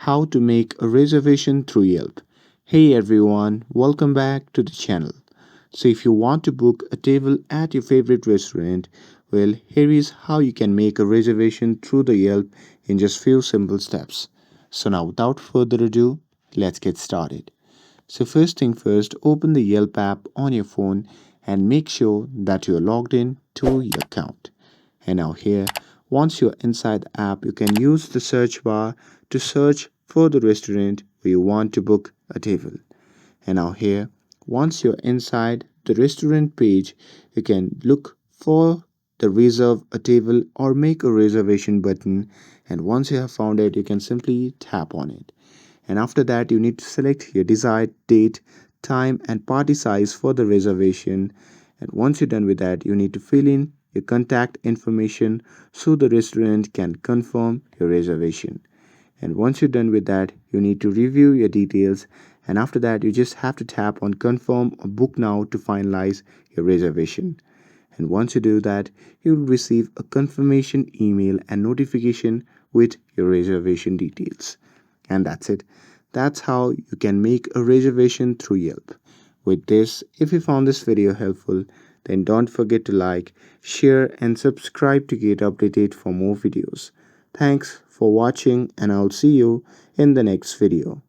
how to make a reservation through Yelp. Hey everyone, welcome back to the channel. So, if you want to book a table at your favorite restaurant, well, here is how you can make a reservation through the Yelp in just few simple steps. So, now without further ado, let's get started. So, first thing first, open the Yelp app on your phone and make sure that you are logged in to your account. And now here, once you're inside the app, you can use the search bar to search for the restaurant where you want to book a table. And now here, once you're inside the restaurant page, you can look for the reserve a table or make a reservation button. And once you have found it, you can simply tap on it. And after that, you need to select your desired date, time, and party size for the reservation. And once you're done with that, you need to fill in your contact information so the restaurant can confirm your reservation. And once you're done with that, you need to review your details. And after that, you just have to tap on confirm or book now to finalize your reservation. And once you do that, you will receive a confirmation email and notification with your reservation details. And that's it. That's how you can make a reservation through Yelp. With this, if you found this video helpful, then don't forget to like, share, and subscribe to get updated for more videos. Thanks for watching, and I'll see you in the next video.